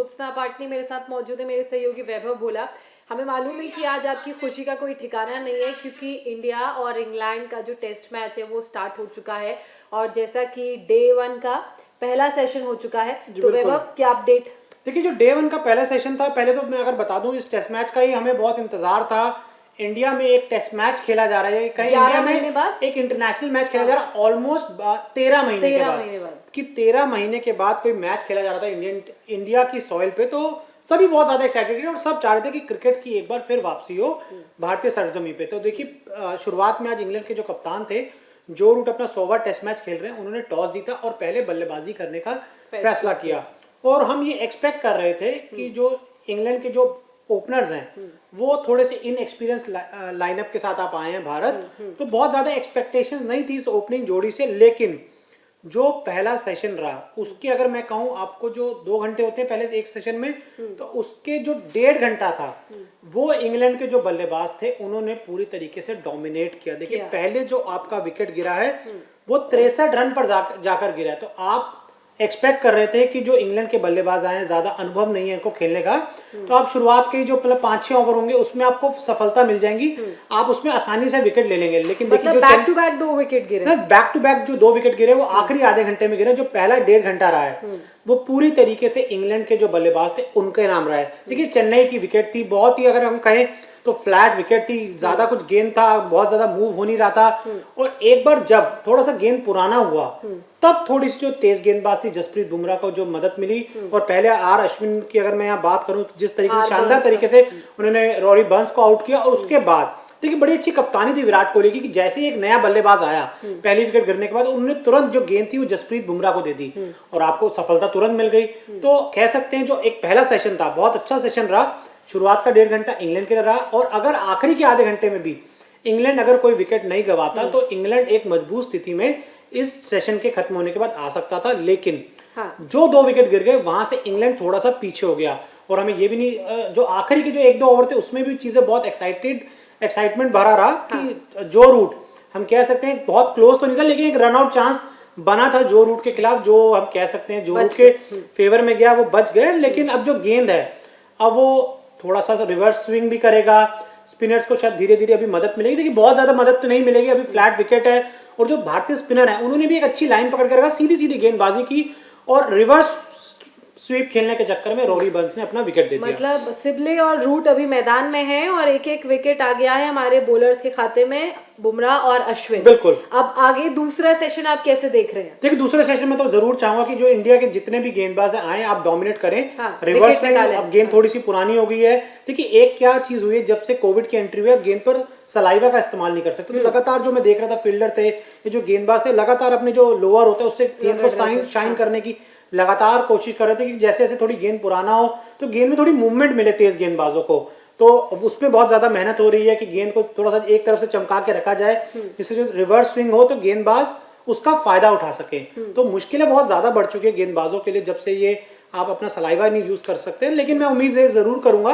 ज्योत्सना पाटनी मेरे साथ मौजूद है, मेरे सहयोगी वैभव भोला। हमें मालूम है कि आज आपकी खुशी का कोई ठिकाना नहीं है, क्योंकि इंडिया और इंग्लैंड का जो टेस्ट मैच है वो स्टार्ट हो चुका है, और जैसा कि डे 1 का पहला सेशन हो चुका है, तो वैभव क्या अपडेट? देखिए, जो डे 1 का पहला सेशन था, पहले तो मैं अगर बता दूं, इस टेस्ट मैच का ही हमें बहुत इंतजार था। इंडिया में एक टेस्ट मैच खेला जा रहा है, कहीं इंडिया में बाद एक इंटरनेशनल मैच खेला जा रहा है ऑलमोस्ट 13 महीने के बाद, कि 13 महीने के बाद कोई मैच खेला जा रहा था इंडिया की सॉइल पे। तो सभी बहुत ज्यादा एक्साइटेड थे और सब चाह रहे थे कि क्रिकेट की एक बार फिर वापसी हो भारतीय सरजमी पे। तो देखिए, शुरुआत में आज इंग्लैंड के जो कप्तान थे जो रूट अपना 100वां टेस्ट मैच खेल रहे हैं, उन्होंने टॉस जीता और पहले बल्लेबाजी करने का फैसला किया। और हम ये एक्सपेक्ट कर रहे थे कि जो इंग्लैंड के जो ओपनर्स हैं वो थोड़े से इनएक्सपीरियंस लाइनअप के साथ आप आए हैं भारत, तो बहुत ज्यादा एक्सपेक्टेशंस नहीं थी इस ओपनिंग जोड़ी से। लेकिन जो पहला सेशन रहा उसके अगर मैं कहूं आपको, जो 2 घंटे होते हैं पहले एक सेशन में, तो उसके जो 1.5 घंटा था वो इंग्लैंड के जो बल्लेबाज थे उन्होंने पूरी तरीके से डोमिनेट किया। देखिए, पहले जो आपका विकेट गिरा है वो 63 रन पर जाकर गिरा है। तो आप एक्सपेक्ट कर रहे थे कि जो इंग्लैंड के बल्लेबाज आए हैं, ज्यादा अनुभव नहीं है इनको खेलने का, तो आप शुरुआत के जो मतलब 5-6 ओवर होंगे उसमें आपको सफलता मिल जाएंगी, आप उसमें आसानी से विकेट ले लेंगे। लेकिन देखिए, जो बैक टू बैक 2 विकेट गिरे, बैक टू बैक जो 2 विकेट गिरे वो आखिरी आधे घंटे में गिरे। जो पहला 1.5 घंटा रहा है वो पूरी तरीके से इंग्लैंड के जो बल्लेबाज थे उनके नाम रहा है। देखिए, चेन्नई की विकेट थी बहुत ही, अगर हम कहें तो फ्लैट विकेट थी, ज्यादा कुछ गेंद था, बहुत ज्यादा मूव हो नहीं रहा था। और एक बार जब थोड़ा सा गेंद पुराना हुआ तब थोड़ी सी जो तेज गेंदबाज थी जसप्रीत बुमराह को जो मदद मिली। और पहले आर अश्विन की अगर मैं यहाँ बात करूं, जिस तरीके से शानदार तरीके से उन्होंने रॉरी बर्न्स को आउट किया, और उसके बाद देखिए बड़ी अच्छी कप्तानी थी विराट कोहली की, कि जैसे ही एक नया बल्लेबाज आया पहली विकेट गिरने के बाद उन्होंने तुरंत जो गेंद थी वो जसप्रीत बुमराह को दे दी और आपको सफलता तुरंत मिल गई। तो कह सकते हैं जो एक पहला सेशन था बहुत अच्छा सेशन रहा। शुरुआत का 1.5 घंटा इंग्लैंड के लिए रहा, और अगर आखिरी के आधे घंटे में भी इंग्लैंड अगर कोई विकेट नहीं गवाता तो इंग्लैंड एक मजबूत स्थिति में इस सेशन के खत्म होने के बाद आ सकता था। लेकिन जो 2 विकेट गिर गए वहां से इंग्लैंड थोड़ा सा पीछे हो गया। और हमें ये भी नहीं, जो आखिरी के जो 1-2 ओवर थे उसमें भी चीजें बहुत एक्साइटमेंट भरा रहा कि जो रूट हम कह सकते हैं बहुत क्लोज तो नहीं था, लेकिन एक रनआउट चांस बना था जो रूट के खिलाफ, जो हम कह सकते हैं जो रूट के फेवर में गया वो बच गए। लेकिन अब जो गेंद है अब वो थोड़ा सा रिवर्स स्विंग भी करेगा, स्पिनर्स को शायद धीरे धीरे अभी मदद मिलेगी। देखिए, बहुत ज्यादा मदद तो नहीं मिलेगी, अभी फ्लैट विकेट है। और जो भारतीय स्पिनर है उन्होंने भी एक अच्छी लाइन पकड़ कर रखा, सीधी सीधी गेंदबाजी की, और रिवर्स स्वीप खेलने के चक्कर में रॉरी बर्न्स ने अपना विकेट दे दिया। मतलब सिबले और रूट अभी मैदान में है और एक एक विकेट आ गया है हमारे बॉलर्स के खाते में, बुमराह और अश्विन। बिल्कुल। अब आगे दूसरा सेशन आप कैसे देख रहे हैं? देखिए, दूसरे सेशन में तो जरूर चाहूंगा कि जो इंडिया के जितने भी गेंदबाज आए आप डोमिनेट करें। रिवर्स में अब गेंद थोड़ी सी पुरानी हो गई है। देखिए, एक क्या चीज हुई है, जब से कोविड की एंट्री हुई है गेंद पर सलाइवा का इस्तेमाल नहीं कर सकते। तो लगातार जो मैं देख रहा था फील्डर थे, ये जो गेंदबाज थे, लगातार अपने जो लोअर होता है उससे गेंद को शाइन करने की लगातार कोशिश कर रहे थे कि जैसे जैसे थोड़ी गेंद पुराना हो तो गेंद में थोड़ी मूवमेंट मिले तेज गेंदबाजों को। तो उसमें बहुत ज्यादा मेहनत हो रही है कि गेंद को थोड़ा सा एक तरफ से चमका के रखा जाए, जिससे जो रिवर्स स्विंग हो तो गेंदबाज उसका फायदा उठा सके। तो मुश्किलें बहुत ज्यादा बढ़ चुकी है गेंदबाजों के लिए जब से ये आप अपना सलाइवा नहीं यूज कर सकते। लेकिन मैं उम्मीद जरूर करूंगा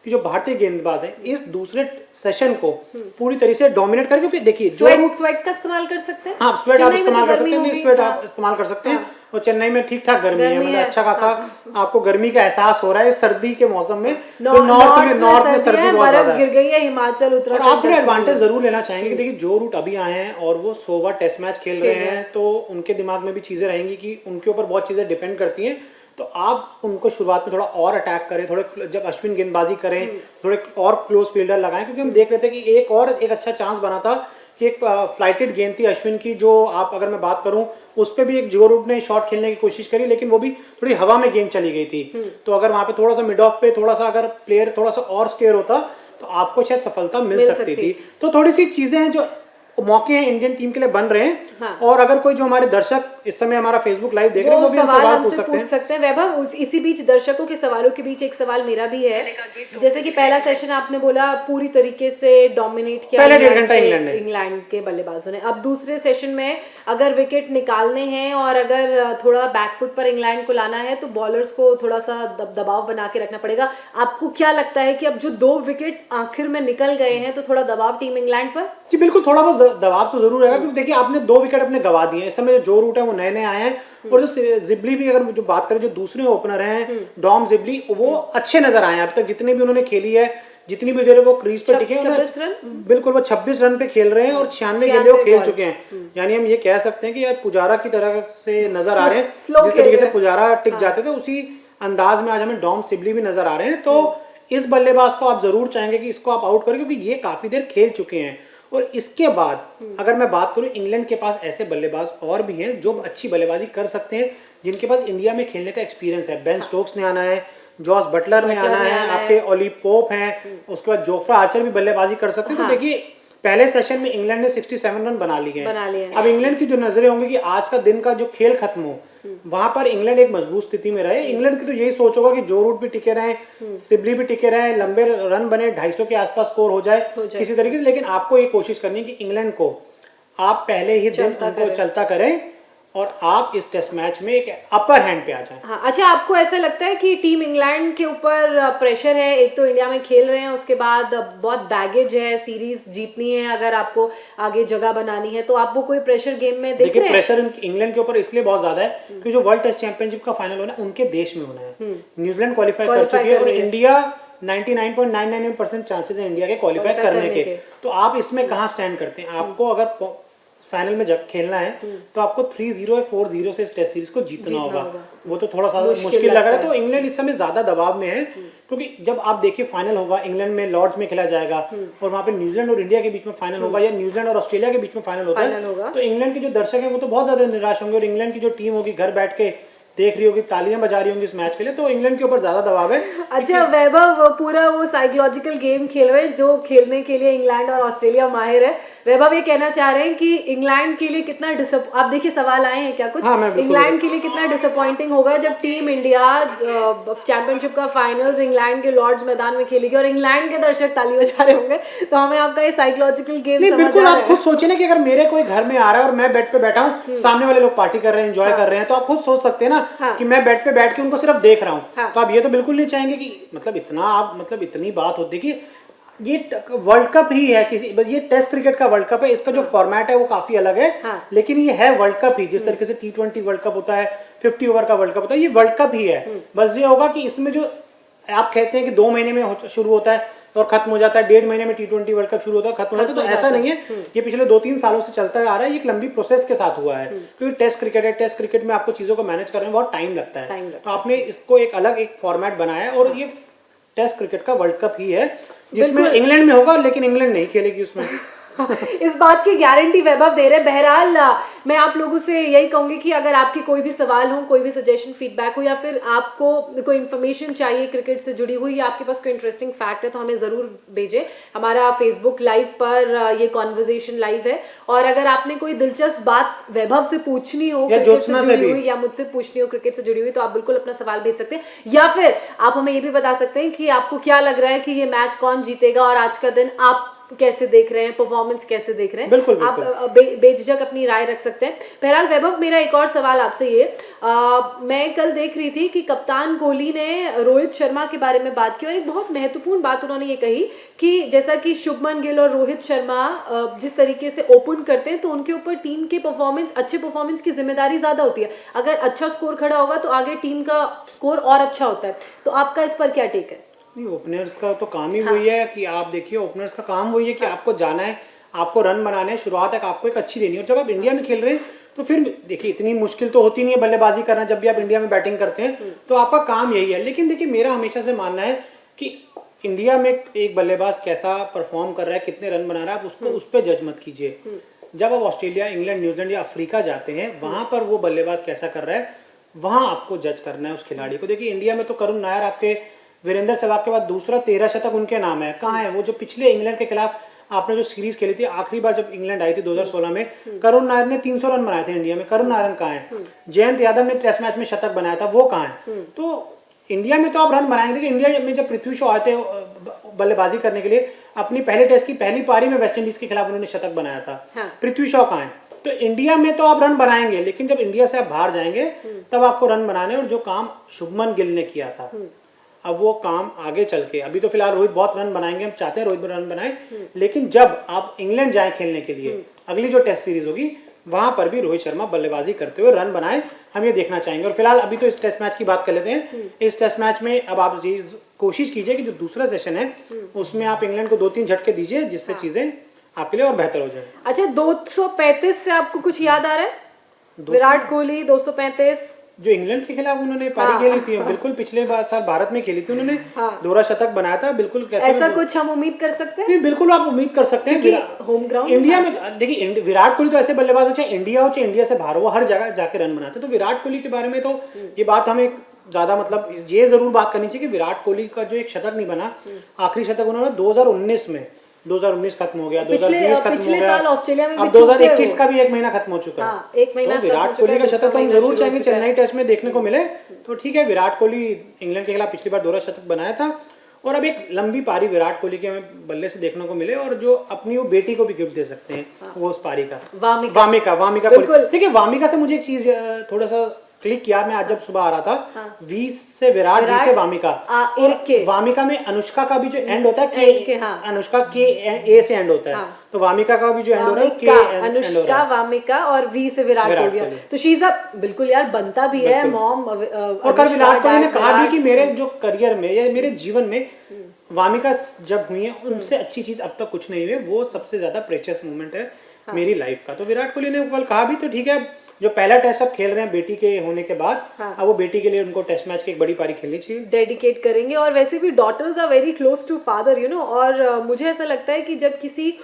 कि जो भारतीय गेंदबाज है इस दूसरे सेशन को पूरी तरीके से डोमिनेट करें। क्योंकि देखिए, स्वेट का इस्तेमाल कर सकते हैं, हाँ स्वेट आप इस्तेमाल कर सकते हैं, नहीं स्वेट आप इस्तेमाल कर सकते हैं। और चेन्नई में ठीक ठाक गर्मी है, मतलब अच्छा खासा आपको गर्मी का एहसास हो रहा है सर्दी के मौसम में। तो नॉर्थ में सर्दी बहुत ज्यादा गिर गई है, हिमाचल उत्तराखंड। आप थोड़ा एडवांटेज जरूर लेना चाहेंगे कि देखिए जो रूट अभी आए हैं और वो 100वां टेस्ट मैच खेल रहे हैं, तो उनके दिमाग में भी चीजें रहेंगी कि उनके ऊपर बहुत चीजें डिपेंड करती हैं। तो आप उनको शुरुआत में थोड़ा और अटैक करें, थोड़े जब अश्विन गेंदबाजी करें थोड़े और क्लोज फील्डर लगाएं। क्योंकि हम देख रहे थे कि एक अच्छा चांस बना था कि एक फ्लाइटेड गेंद थी अश्विन की, जो आप अगर मैं बात करूं उस पर भी एक जो रूट ने शॉट खेलने की कोशिश करी, लेकिन वो भी थोड़ी हवा में गेंद चली गई थी। तो अगर वहां पे थोड़ा सा मिड ऑफ पे थोड़ा सा अगर प्लेयर थोड़ा सा और स्केयर होता तो आपको शायद सफलता मिल सकती थी। तो थोड़ी सी चीजें हैं जो मौके हैं इंडियन टीम के लिए बन रहे हैं। हाँ। और अगर कोई जो हमारे दर्शक इस समय हमारा फेसबुक लाइव देख रहे हैं वो भी सवाल हमसे पूछ सकते हैं। वैभव, इसी बीच दर्शकों के सवालों के बीच एक सवाल मेरा भी है। जैसे कि पहला सेशन आपने बोला पूरी तरीके से डोमिनेट किया पहले 1.5 घंटा इंग्लैंड के बल्लेबाजों ने। अब दूसरे सेशन में अगर विकेट निकालने हैं और अगर थोड़ा बैकफुट पर इंग्लैंड को लाना है तो बॉलर्स को थोड़ा सा दबाव बना के रखना पड़ेगा। आपको क्या लगता है कि अब जो 2 विकेट आखिर में निकल गए हैं तो थोड़ा दबाव टीम इंग्लैंड पर? जी बिल्कुल, थोड़ा बहुत दबाव तो जरूर रहेगा, क्योंकि देखिए आपने 2 विकेट अपने गवा दिए हैं। इस समय जो रूट है वो नए नए आए हैं, और जो जिबली भी, अगर जो बात करें जो दूसरे ओपनर हैं डॉम जिबली, वो अच्छे नजर आए हैं अब तक। जितने भी उन्होंने खेली है, जितनी भी देर वो क्रीज पे टिके हैं, 26 रन, बिल्कुल वो 26 रन पे खेल रहे हैं और 96 गेंदें वो खेल चुके हैं। यानी हम ये कह सकते हैं कि यार पुजारा की तरह से नजर आ रहे हैं, जिस तरीके से पुजारा टिक जाते थे उसी अंदाज में आज हमें डॉम सिबली भी नजर आ रहे हैं। तो इस बल्लेबाज को आप जरूर चाहेंगे कि इसको आप आउट करें, क्योंकि ये काफी देर खेल चुके हैं। और इसके बाद अगर मैं बात करूं, इंग्लैंड के पास ऐसे बल्लेबाज और भी हैं जो अच्छी बल्लेबाजी कर सकते हैं, जिनके पास इंडिया में खेलने का एक्सपीरियंस है। बेन स्टोक्स ने आना है, जॉस बटलर ने आना है, आपके ओली पोप हैं, उसके बाद जोफ्रा आर्चर भी बल्लेबाजी कर सकते हैं। तो देखिए पहले सेशन में इंग्लैंड ने 67 रन बना लिए हैं। अब इंग्लैंड की जो नजरें होंगी कि आज का दिन का जो खेल खत्म हो, वहां पर इंग्लैंड एक मजबूत स्थिति में रहे। इंग्लैंड की तो यही सोच होगा कि जो रूट भी टिके रहे, सिबली भी टिके रहे, लंबे रन बने, 250 के आसपास स्कोर हो जाए किसी तरीके से। लेकिन आपको ये कोशिश करनी है कि इंग्लैंड को आप पहले ही दिन उनको चलता करें और आप इस टेस्ट मैच में एक अपर हैंड पे आ जाएं। हाँ, अच्छा, आपको ऐसा लगता है कि टीम इंग्लैंड के ऊपर प्रेशर है? एक तो इंडिया में खेल रहे हैं, उसके बाद बहुत बैगेज है, सीरीज जीतनी है, अगर आपको आगे जगह बनानी है, तो आप वो कोई प्रेशर गेम में देख रहे हैं? प्रेशर इंग्लैंड के ऊपर इसलिए बहुत ज्यादा है क्योंकि जो वर्ल्ड टेस्ट चैंपियनशिप का फाइनल होना है उनके देश में होना है। न्यूजीलैंड क्वालिफाई कर चुकी है और इंडिया 99.999% चांसेस है इंडिया के क्वालिफाई करने के। तो आप इसमें कहाँ स्टैंड करते हैं? आपको अगर फाइनल में जब खेलना है तो आपको 3-0 या 4-0 से इस टेस्ट सीरीज को जीतना होगा। वो तो थोड़ा सा मुश्किल लग रहा है। तो इंग्लैंड इस समय ज्यादा दबाव में है, क्योंकि जब आप देखिए फाइनल होगा, इंग्लैंड में लॉर्ड्स में खेला जाएगा और वहां पे न्यूजीलैंड और इंडिया के बीच में फाइनल होगा, या न्यूजीलैंड और ऑस्ट्रेलिया के बीच में फाइनल होता है, तो इंग्लैंड के जो दर्शक हैं वो तो बहुत ज्यादा निराश होंगे, और इंग्लैंड की जो टीम होगी घर बैठ के देख रही होगी, तालियां बजा रही होंगी इस मैच के लिए। तो इंग्लैंड के ऊपर ज्यादा दबाव है। अच्छा वैभव, पूरा वो साइकोलॉजिकल गेम खेल रहे हैं जो खेलने के लिए इंग्लैंड और ऑस्ट्रेलिया माहिर है। वैभव ये कहना चाह रहे हैं कि इंग्लैंड के लिए कितना आप देखिए सवाल आए हैं क्या कुछ? इंग्लैंड के लिए कितना डिसअपॉइंटिंग होगा जब टीम इंडिया चैंपियनशिप का फाइनल्स इंग्लैंड के लॉर्ड्स मैदान में खेलेगी और इंग्लैंड के दर्शक ताली बजा रहे होंगे। तो हमें आपका ये साइकोलॉजिकल गेम समझ बिल्कुल, आप खुद सोचिए ना कि अगर मेरे कोई घर में आ रहा है और मैं बेड पे बैठा हूँ, सामने वाले लोग पार्टी कर रहे हैं, एंजॉय कर रहे हैं, तो आप खुद सोच सकते हैं ना कि मैं बेड पे बैठ के उनको सिर्फ देख रहा हूँ। तो आप ये तो बिल्कुल नहीं चाहेंगे कि मतलब इतना आप मतलब इतनी बात होती कि ये वर्ल्ड कप ही है, किसी बस ये टेस्ट क्रिकेट का वर्ल्ड कप है। इसका जो फॉर्मेट है वो काफी अलग है, लेकिन ये है वर्ल्ड कप ही। जिस तरीके से T20 वर्ल्ड कप होता है, 50 ओवर का वर्ल्ड कप होता है, ये वर्ल्ड कप ही है। बस ये होगा कि इसमें जो आप कहते हैं कि 2 महीने में शुरू होता है और खत्म हो जाता है, 1.5 महीने में T20 वर्ल्ड कप शुरू होता है, खत्म हो जाता है, तो ऐसा नहीं है। ये पिछले 2-3 सालों से चलता आ रहा है। ये एक लंबी प्रोसेस के साथ हुआ है, क्योंकि टेस्ट क्रिकेट है। टेस्ट क्रिकेट में आपको चीजों को मैनेज करने में बहुत टाइम लगता है। तो आपने इसको एक अलग एक फॉर्मेट बनाया है, और ये टेस्ट क्रिकेट का वर्ल्ड कप ही है, जिसमें इंग्लैंड में होगा, लेकिन इंग्लैंड नहीं खेलेगी उसमें। इस बात की गारंटी वैभव दे रहे। बहरहाल मैं आप लोगों से यही कहूंगी कि अगर आपके कोई भी सवाल हो, कोई भी सजेशन फीडबैक हो, या फिर आपको कोई इन्फॉर्मेशन चाहिए क्रिकेट से जुड़ी हुई, या आपके पास कोई इंटरेस्टिंग फैक्ट है, तो हमें जरूर भेजें। हमारा फेसबुक लाइव पर ये कॉन्वर्सेशन लाइव है। और अगर आपने कोई दिलचस्प बात वैभव से पूछनी हो क्रिकेट से जुड़ी हुई, या मुझसे पूछनी हो क्रिकेट से जुड़ी हुई, तो आप बिल्कुल अपना सवाल भेज सकते हैं। या फिर आप हमें ये भी बता सकते हैं कि आपको क्या लग रहा है कि ये मैच कौन जीतेगा, और आज का दिन आप कैसे देख रहे हैं, परफॉर्मेंस कैसे देख रहे हैं। बिल्कुल, आप बेझिझक अपनी राय रख सकते हैं। बहरहाल वैभव, मेरा एक और सवाल आपसे ये, मैं कल देख रही थी कि कप्तान कोहली ने रोहित शर्मा के बारे में बात की, और एक बहुत महत्वपूर्ण बात उन्होंने ये कही कि जैसा कि शुभमन गिल और रोहित शर्मा जिस तरीके से ओपन करते हैं, तो उनके ऊपर टीम के अच्छे परफॉर्मेंस की जिम्मेदारी ज्यादा होती है। अगर अच्छा स्कोर खड़ा होगा तो आगे टीम का स्कोर और अच्छा होता है। तो आपका इस पर क्या टेक है? नहीं, ओपनर्स का तो काम ही वही है कि आप देखिए, ओपनर्स का काम वही है कि आपको जाना है, आपको रन बनाने हैं, शुरुआत तक आपको एक अच्छी देनी है। और जब आप इंडिया में खेल रहे हैं तो फिर देखिए इतनी मुश्किल तो होती नहीं है बल्लेबाजी करना। जब भी आप इंडिया में बैटिंग करते हैं तो आपका काम यही है। लेकिन देखिए मेरा हमेशा से मानना है कि इंडिया में एक बल्लेबाज कैसा परफॉर्म कर रहा है, कितने रन बना रहा है, आप उसको उस पर जज मत कीजिए। जब आप ऑस्ट्रेलिया, इंग्लैंड, न्यूजीलैंड या अफ्रीका जाते हैं, वहां पर वो बल्लेबाज कैसा कर रहा है, वहां आपको जज करना है उस खिलाड़ी को। देखिए इंडिया में तो करुण नायर आपके वीरेंद्र सहवाग के बाद दूसरा 13 शतक उनके नाम है। कहाँ है वो जो पिछले इंग्लैंड के खिलाफ आपने जो सीरीज खेली थी, आखिरी बार जब इंग्लैंड आई थी 2016 में, करुण नायर ने 300 रन बनाए थे इंडिया में। करुण नायरन कहाँ है? जयंत यादव ने टेस्ट मैच में शतक बनाया था, वो कहाँ है? तो इंडिया में तो आप रन बनाएंगे। देखिए इंडिया में जब पृथ्वी शॉ आए थे बल्लेबाजी करने के लिए, अपनी पहले टेस्ट की पहली पारी में वेस्ट इंडीज के खिलाफ उन्होंने शतक बनाया था। पृथ्वी शॉ कहाँ है? तो इंडिया में तो आप रन बनाएंगे, लेकिन जब इंडिया से आप बाहर जाएंगे तब आपको रन बनाने, और जो काम शुभमन गिल ने किया था, अब वो काम आगे चल के, अभी तो फिलहाल रोहित बहुत रन बनाएंगे, हम चाहते हैं रोहित रन बनाए, लेकिन जब आप इंग्लैंड जाए खेलने के लिए अगली जो टेस्ट सीरीज होगी वहां पर भी रोहित शर्मा बल्लेबाजी करते हुए रन बनाए, हम ये देखना चाहेंगे। और फिलहाल अभी तो इस टेस्ट मैच की बात कर लेते हैं। इस टेस्ट मैच में अब आप कोशिश कीजिए कि जो दूसरा सेशन है उसमें आप इंग्लैंड को 2-3 झटके दीजिए, जिससे चीजें आपके लिए और बेहतर हो जाए। अच्छा, 235 से आपको कुछ याद आ रहा है? विराट कोहली 235 जो इंग्लैंड के खिलाफ उन्होंने पारी खेली थी, बिल्कुल पिछले साल भारत में खेली थी उन्होंने, दोहरा शतक बनाया था, बिल्कुल कैसे ऐसा कुछ हम उम्मीद कर सकते हैं? नहीं, बिल्कुल आप उम्मीद कर सकते हैं। होम ग्राउंड इंडिया में देखिए, विराट कोहली तो ऐसे बल्लेबाज हो, चाहे इंडिया हो चाहे इंडिया से बाहर हो, वो हर जगह जाके रन बनाते हैं। तो विराट कोहली के बारे में तो ये बात हमें ज्यादा मतलब ये जरूर बात करनी चाहिए कि विराट कोहली का जो एक शतक नहीं बना, आखिरी शतक उन्होंने 2019 में, 2019 खत्म हो गया, 2020 खत्म हो गया, साल ऑस्ट्रेलिया में अब 2021 का भी 1 महीना खत्म हो चुका है। हाँ, 1 महीना तो विराट कोहली का शतक तो हम जरूर चाहेंगे चेन्नई टेस्ट में देखने को मिले। तो ठीक है, विराट कोहली इंग्लैंड के खिलाफ पिछली बार दोहरा शतक बनाया था, और अब एक लंबी पारी विराट कोहली के हमें बल्ले से देखने को मिले, और जो अपनी वो बेटी को भी गिफ्ट दे सकते हैं वो उस पारी का, वामिका कोहली। देखिए, वामिका से मुझे एक चीज थोड़ा सा क्लिक किया, मैं आज जब सुबह आ रहा था, वी से विराट, वी से वामिका, और वामिका में अनुष्का का भी जो एंड होता है के, अनुष्का के ए से एंड होता है, तो वामिका का भी जो एंड हो रहा है के, अनुष्का, वामिका और वी से विराट हो गया। तो शी इज बिल्कुल यार, बनता भी है मॉम। और कल विराट कोहली ने कहा भी कि मेरे जो करियर में या मेरे जीवन में वामिका जब हुई है उनसे अच्छी चीज अब तक कुछ नहीं हुई है, वो सबसे ज्यादा प्रेशियस मोमेंट है मेरी लाइफ का। तो विराट कोहली ने कल कहा भी, तो ठीक है, जो पहला टेस्ट अब खेल रहे हैं बेटी के होने के बाद, अब वो बेटी के लिए उनको टेस्ट मैच की एक बड़ी पारी खेलनी चाहिए, डेडिकेट करेंगे। और वैसे भी daughters are very close to father, you know. और मुझे ऐसा लगता है कि जब किसी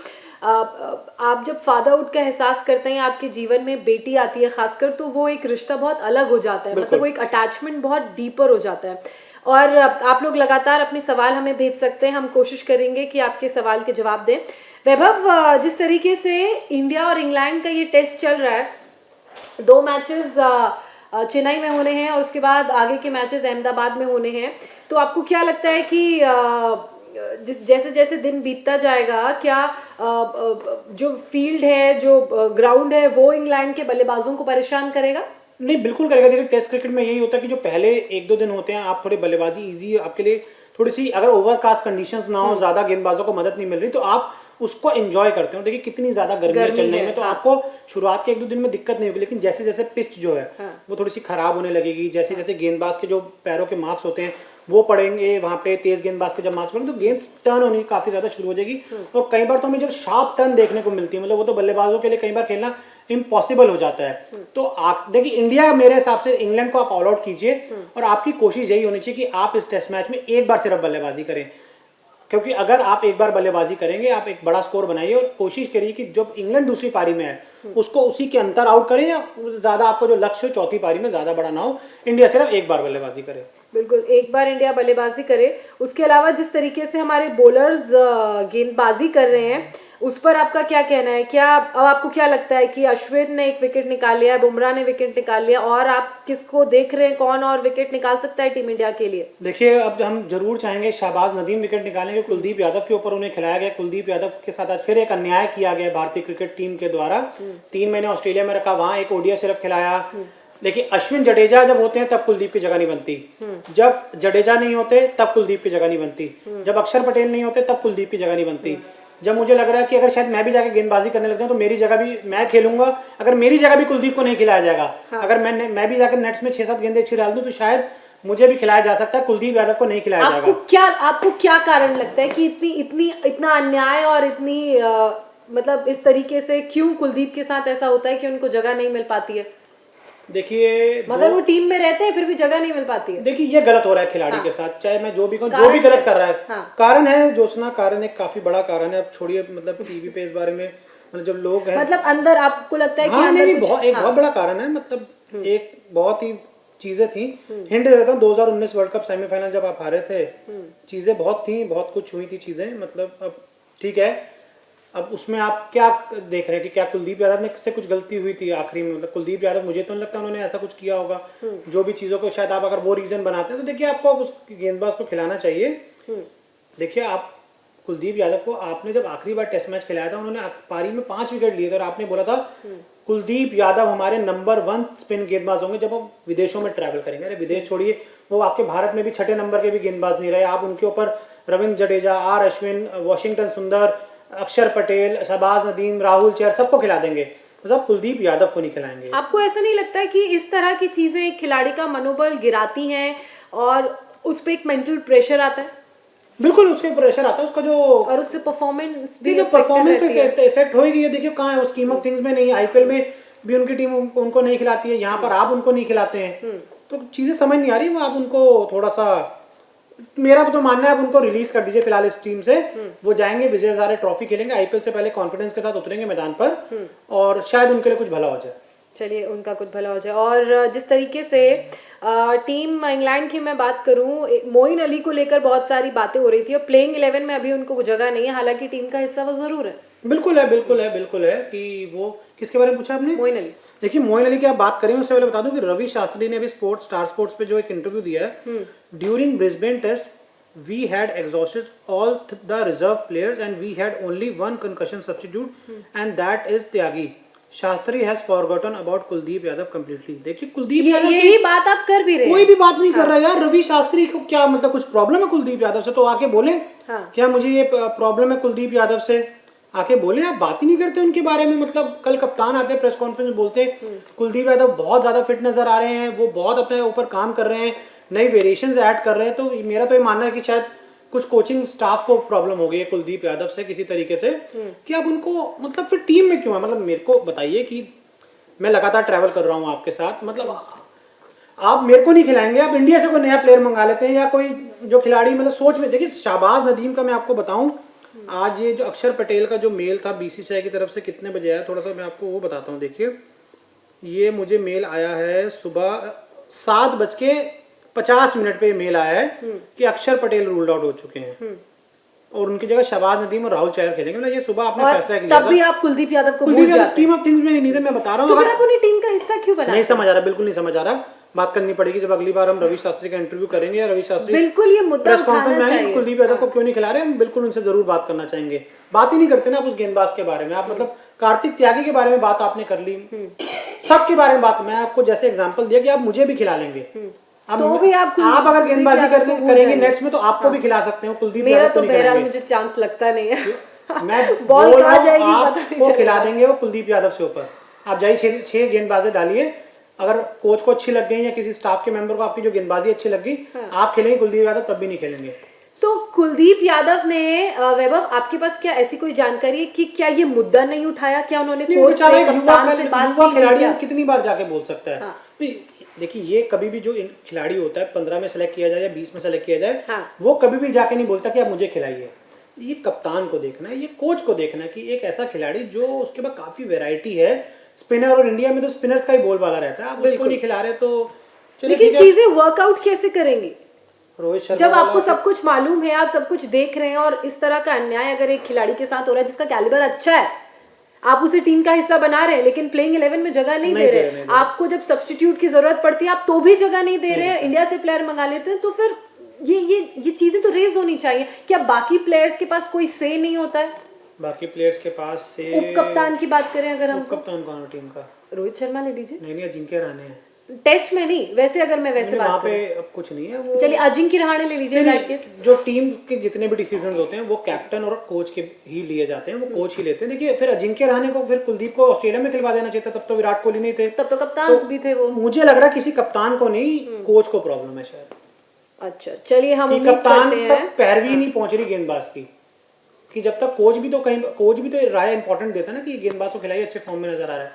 आप जब फादरहुड का एहसास करते हैं, आपके जीवन में बेटी आती है खासकर, तो वो एक रिश्ता बहुत अलग हो जाता है, मतलब वो एक अटैचमेंट बहुत डीपर हो जाता है। और आप लोग लगातार अपने सवाल हमें भेज सकते हैं, हम कोशिश करेंगे कि आपके सवाल के जवाब दें। वैभव, जिस तरीके से इंडिया और इंग्लैंड का ये टेस्ट चल रहा है, 2 मैचेस चेन्नई में होने हैं और उसके बाद आगे के मैचेस अहमदाबाद में होने हैं, तो आपको क्या लगता है कि जैसे जैसे दिन बीतता जाएगा, क्या जो फील्ड है, जो ग्राउंड है, वो इंग्लैंड के बल्लेबाजों को परेशान करेगा? नहीं, बिल्कुल करेगा। देखिए, टेस्ट क्रिकेट में यही होता है कि जो पहले 1-2 दिन होते हैं, आप थोड़े बल्लेबाजी इजी आपके लिए, थोड़ी सी अगर ओवरकास्ट कंडीशंस ना हो, ज्यादा गेंदबाजों को मदद नहीं मिल रही, तो आप उसको एंजॉय करते हो। देखिए कितनी ज्यादा गर्मी है चेन्नई में, तो आपको शुरुआत के 1-2 दिन में दिक्कत नहीं होगी, लेकिन जैसे जैसे पिच जो है वो थोड़ी सी खराब होने लगेगी, जैसे जैसे गेंदबाज के जो पैरों के मार्क्स होते हैं वो पड़ेंगे, वहां पे तेज गेंदबाज के जब मार्क्स पड़ेंगे तो गेंद टर्न होनी काफी ज्यादा शुरू हो जाएगी, और कई बार तो हमें जब शार्प टर्न देखने को मिलती है, मतलब वो तो बल्लेबाजों के लिए कई बार खेलना इम्पॉसिबल हो जाता है। तो देखिए, इंडिया मेरे हिसाब से इंग्लैंड को आप ऑल आउट कीजिए, और आपकी कोशिश यही होनी चाहिए कि आप इस टेस्ट मैच में एक बार सिर्फ बल्लेबाजी करें, क्योंकि अगर आप एक बार बल्लेबाजी करेंगे, आप एक बड़ा स्कोर बनाइए, और कोशिश करिए कि जब इंग्लैंड दूसरी पारी में है उसको उसी के अंतर आउट करें, या ज्यादा आपको जो लक्ष्य हो चौथी पारी में ज्यादा बड़ा ना हो, इंडिया सिर्फ एक बार बल्लेबाजी करे। बिल्कुल, एक बार इंडिया बल्लेबाजी करे। उसके अलावा जिस तरीके से हमारे बॉलर्स गेंदबाजी कर रहे हैं, उस पर आपका क्या कहना है? क्या अब आपको क्या लगता है कि अश्विन ने एक विकेट निकाल लिया, बुमराह ने विकेट निकाल लिया, और आप किसको देख रहे हैं, कौन और विकेट निकाल सकता है टीम इंडिया के लिए? देखिए, अब हम जरूर चाहेंगे शहबाज नदीम विकेट निकालेंगे, कुलदीप यादव के ऊपर उन्हें खिलाया गया, कुलदीप यादव के साथ आज फिर एक अन्याय किया गया भारतीय क्रिकेट टीम के द्वारा। 3 महीने ऑस्ट्रेलिया में रखा, वहां एक ओडीआई सिर्फ खिलाया। देखिए, अश्विन जडेजा जब होते हैं तब कुलदीप की जगह नहीं बनती, जब जडेजा नहीं होते तब कुलदीप की जगह नहीं बनती, जब अक्षर पटेल नहीं होते तब कुलदीप की जगह नहीं बनती। जब मुझे लग रहा है कि अगर शायद मैं भी जाके गेंदबाजी करने लग जाऊं तो मेरी जगह भी मैं खेलूंगा, अगर मेरी जगह भी कुलदीप को नहीं खिलाया जाएगा, अगर मैं भी जाकर नेट्स में 6-7 गेंदें अच्छी डाल दूं तो शायद मुझे भी खिलाया जा सकता है, कुलदीप यादव को नहीं खिलाया जाएगा। आपको क्या कारण लगता है कि इतना अन्याय और इतनी मतलब इस तरीके से क्यों कुलदीप के साथ ऐसा होता है कि उनको जगह नहीं मिल पाती है? देखिए, मगर वो टीम में रहते हैं फिर भी जगह नहीं मिल पाती है। देखिए, ये गलत हो रहा है खिलाड़ी के साथ, चाहे मैं जो भी कहूं, जो भी गलत कर रहा है। कारण है जोशना, कारण एक काफी बड़ा कारण है। अब छोड़िए मतलब टीवी पे इस बारे में, मतलब जब लोग हैं, मतलब अंदर आपको लगता है कि हाँ, नहीं, बहुत बड़ा कारण है। मतलब एक बहुत ही चीजें थी, हिंट देता हूँ, 2019 वर्ल्ड कप सेमीफाइनल जब आप हारे थे, चीजें बहुत थी, बहुत कुछ हुई थी चीजें, मतलब अब ठीक है, अब उसमें आप क्या देख रहे हैं कि क्या कुलदीप यादव ने किससे कुछ गलती हुई थी आखिरी में? मतलब कुलदीप यादव, मुझे तो नहीं लगता उन्होंने ऐसा कुछ किया होगा। जो भी चीजों को शायद आप अगर वो रीजन बनाते हैं तो देखिए, आपको उस गेंदबाज को खिलाना चाहिए। देखिए, आप कुलदीप यादव को आपने जब आखिरी बार टेस्ट मैच खिलाया था, उन्होंने पारी में 5 विकेट लिए थे, और आपने बोला था कुलदीप यादव हमारे नंबर 1 स्पिन गेंदबाज होंगे जब वो विदेशों में ट्रैवल करेंगे। अरे विदेश छोड़िए, वो आपके भारत में भी 6 नंबर के भी गेंदबाज नहीं रहे। आप उनके ऊपर रविंद्र जडेजा, आर अश्विन, वॉशिंगटन सुंदर, अक्षर पटेल, शहबाज नदीम, राहुल चहर सबको खिला देंगे, बस आप कुलदीप यादव को नहीं खिलाएंगे। आपको ऐसा नहीं लगता है कि इस तरह की चीजें एक खिलाड़ी का मनोबल गिराती हैं और उस पर एक मेंटल प्रेशर आता है? बिल्कुल, उसके प्रेशर आता है, उसका जो और उससे परफॉर्मेंस भी जो परफॉर्मेंस तो रहती है। इफेक्ट होगी। ये देखिए कहाँ है, स्कीम ऑफ थिंग्स में नहीं है। आईपीएल में भी उनकी टीम उनको नहीं खिलाती है, यहाँ पर आप उनको नहीं खिलाते हैं, तो चीजें समझ नहीं आ रही। वो आप उनको थोड़ा सा, मेरा तो मानना है आप उनको रिलीज कर दीजिए फिलहाल इस टीम से। वो जाएंगे, विजय हजारे ट्रॉफी खेलेंगे, आईपीएल से पहले कॉन्फिडेंस के साथ उतरेंगे मैदान पर और शायद उनके लिए कुछ भला हो जाए। चलिए, उनका कुछ भला हो जाए। और जिस तरीके से टीम इंग्लैंड की मैं बात करूं, मोइन अली को लेकर बहुत सारी बातें हो रही थी और प्लेइंग 11 में अभी उनको जगह नहीं है, हालांकि टीम का हिस्सा वो जरूर है। बिल्कुल है, बिल्कुल है, बिल्कुल है कि वो किसके बारे में पूछा आपने? मोइन अली। देखिए, मोइन अली की आप बात करें उससे पहले बता दूं कि रवि शास्त्री ने अभी स्टार स्पोर्ट्स पे जो एक इंटरव्यू दिया है, during Brisbane test we had exhausted all the reserve players and we had only one concussion substitute and that is Tyagi. Shastri has forgotten about Kuldeep Yadav completely. देखिए, कुलदीप यादव यही बात आप कर भी रहे हैं। कोई भी बात नहीं कर रहा यार। रवि शास्त्री को क्या मतलब कुछ प्रॉब्लम है कुलदीप यादव से, तो आके बोले क्या मुझे ये प्रॉब्लम है कुलदीप यादव से, आके बोले। आप बात ही नहीं करते उनके बारे में। मतलब कल कप्तान आते प्रेस कॉन्फ्रेंस में बोलते कुलदीप यादव बहुत ज्यादा फिट नजर आ रहे हैं, वो बहुत अपने ऊपर काम कर रहे हैं, नई वेरिएशंस ऐड कर रहे हैं। तो मेरा तो ये मानना है कि शायद कुछ कोचिंग स्टाफ को प्रॉब्लम हो गई है कुलदीप यादव से किसी तरीके से, कि अब उनको मतलब फिर टीम में क्यों है। मतलब मेरे को बताइए कि मैं लगातार ट्रैवल कर रहा हूँ आपके साथ, मतलब आप मेरे को नहीं खिलाएंगे, आप इंडिया से कोई नया प्लेयर मंगा लेते हैं या कोई जो खिलाड़ी मतलब सोच में। देखिए, शहबाज नदीम का मैं आपको बताऊं, आज ये जो अक्षर पटेल का जो मेल था बीसीसीआई की तरफ से कितने बजे आया, थोड़ा सा मैं आपको वो बताता हूँ। देखिए, ये मुझे मेल आया है सुबह 7:50 पे मेल आया है कि अक्षर पटेल रूल्ड आउट हो चुके हैं और उनकी जगह शहबाज नदीम और राहुल चहर खेलेंगे। मतलब ये सुबह आपने फैसला किया तब भी आप कुलदीप यादव को भूल कुलदीप यादव जाते टीम ऑफ थिंग्स में नहीं थे, मैं बता रहा हूँ। तो फिर आप उन्हें टीम का हिस्सा क्यों बना? नहीं समझ आ रहा, बिल्कुल नहीं समझ आ रहा। बात करनी पड़ेगी जब अगली बार हम रवि शास्त्री का इंटरव्यू करेंगे या रवि शास्त्री बिल्कुल ये मुद्दा प्रेस कॉन्फ्रेंस उठाना में चाहिए। कुलदीप यादव को क्यों नहीं खिला रहे, हम बिल्कुल उनसे जरूर बात करना चाहेंगे। बात ही नहीं करते ना आप उस गेंदबाज के बारे में। आप मतलब कार्तिक त्यागी के बारे में बात आपने कर ली, सबके बारे में बात। मैं आपको जैसे एग्जांपल दिया कि आप मुझे भी खिला लेंगे, तो भी आप अगर गेंदबाजी करेंगे नेट्स में तो आपको भी खिला सकते हो, कुलदीप मेरा यादव तो को नहीं बहरहाल खिलाएंगे। मुझे चांस लगता नहीं है। मैं बॉल बोल कहाँ रहा हूं, जाएगी पता नहीं आपको चलेगा। खिला देंगे वो कुलदीप यादव से ऊपर। आप जाइए 6 गेंदबाजें डालिए, अगर कोच को अच्छी लग गई या किसी स्टाफ के मेंबर को आपकी जो गेंदबाजी अच्छी लग गई, आप खेलेंगे, कुलदीप यादव तब भी नहीं खेलेंगे। तो कुलदीप यादव ने वैभव, आपके पास क्या ऐसी कोई जानकारी है कि क्या ये मुद्दा नहीं उठाया? क्या उन्होंने कोच से, कप्तान से बात युवा की खिलाड़ी क्या? कितनी बार जाके बोल सकता है? देखिए, ये कभी भी जो खिलाड़ी होता है 15 में सेलेक्ट किया जाए या 20 में सेलेक्ट किया जाए, वो कभी भी जाके नहीं बोलता कि आप मुझे खिलाइए। ये कप्तान को देखना है, ये कोच को देखना है कि एक ऐसा खिलाड़ी जो उसके बाद काफी वैरायटी है स्पिनर, और इंडिया में तो स्पिनर्स का ही बोलबाला रहता है, आप उसको नहीं खिला रहे तो लेकिन चीजें वर्कआउट कैसे करेंगे रोहित शर्मा जब आपको सब कुछ मालूम है, आप सब कुछ देख रहे हैं और इस तरह का अन्याय अगर एक खिलाड़ी के साथ हो रहा है जिसका कैलिबर अच्छा है, आप उसे टीम का हिस्सा बना रहे हैं लेकिन प्लेइंग 11 में जगह नहीं दे रहे। आपको जब सब्स्टिट्यूट की जरूरत पड़ती है आप तो भी जगह नहीं दे रहे हैं, इंडिया से प्लेयर मंगा लेते हैं। तो फिर ये चीजें तो रेज होनी चाहिए। क्या बाकी प्लेयर्स के पास कोई से नहीं होता है? बाकी प्लेयर्स के पास से उप कप्तान की बात करें अगर हम, कप्तान कौन है टीम का? रोहित शर्मा ले लीजिए। नहीं, अजिंक्य रहाणे है टेस्ट में नहीं, वैसे अगर मैं वैसे बात वहाँ पे अब कुछ नहीं है वो। चलिए अजिंक्य रहाणे ले लीजिए। जो टीम के जितने भी डिसीजंस होते हैं वो कैप्टन और कोच के ही लिए जाते हैं, वो कोच ही लेते हैं। देखिए, फिर अजिंक्य रहाणे को फिर कुलदीप को ऑस्ट्रेलिया में खिलवा देना चाहिए था, तब तो विराट कोहली नहीं थे, तब तो कप्तान भी थे वो। मुझे लग रहा है किसी कप्तान को नहीं, कोच को प्रॉब्लम है शायद। अच्छा, चलिए हम उम्मीद कप्तान करते हैं तक पैरवी नहीं पहुंच रही गेंदबाज की, कि जब तक कोच भी तो राय इंपॉर्टेंट देता है ना कि गेंदबाज को खिलाइए, अच्छे फॉर्म में नजर आ रहा है,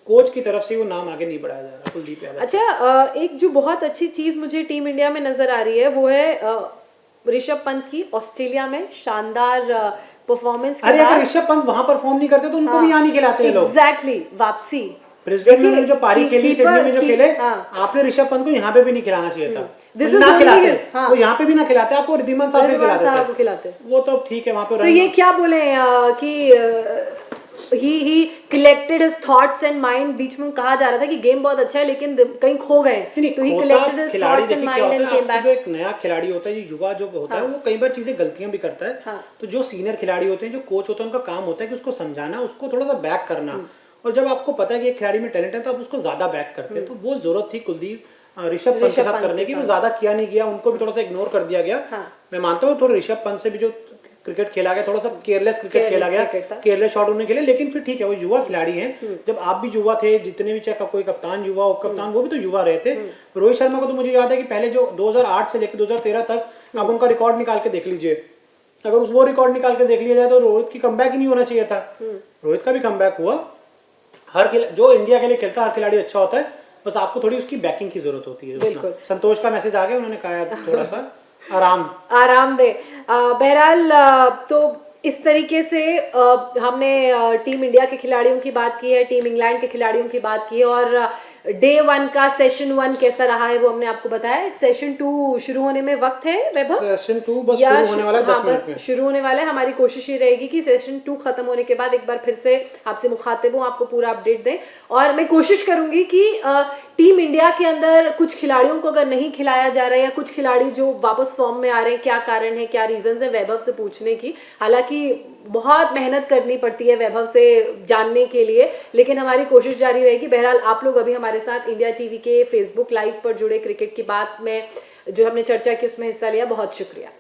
कोच की तरफ से वो नाम आगे नहीं बढ़ाया जा रहा कुलदीप यादव। अच्छा, एक जो बहुत अच्छी चीज मुझे टीम इंडिया में नजर आ रही है वो है ऋषभ पंत की ऑस्ट्रेलिया में शानदार परफॉर्मेंस के अरे बाद। अगर ऋषभ पंत वहां परफॉर्म नहीं करते तो उनको भी यहाँ नहीं खिलाते हैं लोग। एग्जैक्टली, वापसी ब्रिस्बेन में जो पारी खेली, सिडनी में जो खेले, आपने ऋषभ पंत को यहाँ पे भी नहीं खिलाना चाहिए था। ना खिलाते, वो यहाँ पे भी ना खिलाते, आपको रिद्धिमान साहब फिर खिलाते। वो तो ठीक है वहाँ पे। तो ये क्या बोले कि he collected his thoughts and mind, बीच में कहा जा रहा था कि गेम बहुत अच्छा है लेकिन कहीं खो गए, तो he collected his thoughts and mind and came back। जो एक नया खिलाड़ी होता है, युवा जो होता है, वो कई बार चीजें गलतियां भी करता है। तो जो सीनियर खिलाड़ी होते हैं, जो कोच होता है, उनका काम होता है कि उसको समझाना, उसको थोड़ा सा बैक करना, और जब आपको पता है कि एक खिलाड़ी में टैलेंट है तो आप उसको ज्यादा बैक करते हैं। तो वो जरूरत थी कुलदीप ऋषभ पंत के ऋषभ साथ पंत करने के की, वो साथ। ज्यादा किया नहीं गया, उनको भी थोड़ा सा इग्नोर कर दिया गया। हाँ। मैं मानता हूँ थोड़ा ऋषभ पंत से भी जो क्रिकेट खेला गया, थोड़ा सा केयरलेस क्रिकेट खेला गया, क्रिकेट था। केयरलेस शॉट उन्होंने खेले, लेकिन फिर ठीक है, वो युवा खिलाड़ी हैं। जब आप भी युवा थे, जितने भी चाहे कोई कप्तान युवा, उप कप्तान, वो भी तो युवा रहे थे। रोहित शर्मा को तो मुझे याद है कि पहले जो 2008 से लेकर 2013 तक आप उनका रिकॉर्ड निकाल के देख लीजिए, अगर उस वो रिकॉर्ड निकाल के देख लिया जाए तो रोहित की कमबैक ही नहीं होना चाहिए था। रोहित का भी कमबैक हुआ। जो इंडिया के लिए खेलता है हर खिलाड़ी अच्छा होता है, बस आपको थोड़ी उसकी बैकिंग की जरूरत होती है। बिल्कुल। संतोष का मैसेज आ गया, उन्होंने कहा थोड़ा सा आराम दे। बहरहाल तो इस तरीके से हमने टीम इंडिया के खिलाड़ियों की बात की है, टीम इंग्लैंड के खिलाड़ियों की बात की है, और डे 1 का सेशन 1 कैसा रहा है वो हमने आपको बताया। सेशन 2 शुरू होने में वक्त है वैभव? सेशन 2 बस शुरू होने वाला है 10 मिनट में। शुरू होने वाला है। हमारी कोशिश ये रहेगी कि सेशन 2 खत्म होने के बाद एक बार फिर से आपसे मुखातिब हूँ, आपको पूरा अपडेट दें, और मैं कोशिश करूंगी कि टीम इंडिया के अंदर कुछ खिलाड़ियों को अगर नहीं खिलाया जा रहा है या कुछ खिलाड़ी जो वापस फॉर्म में आ रहे हैं, क्या कारण है, क्या रीजंस है, वैभव से पूछने की। हालांकि बहुत मेहनत करनी पड़ती है वैभव से जानने के लिए, लेकिन हमारी कोशिश जारी रहेगी। बहरहाल आप लोग अभी हमारे साथ इंडिया टीवी के फेसबुक लाइव पर जुड़े, क्रिकेट की बात में जो हमने चर्चा की उसमें हिस्सा लिया, बहुत शुक्रिया।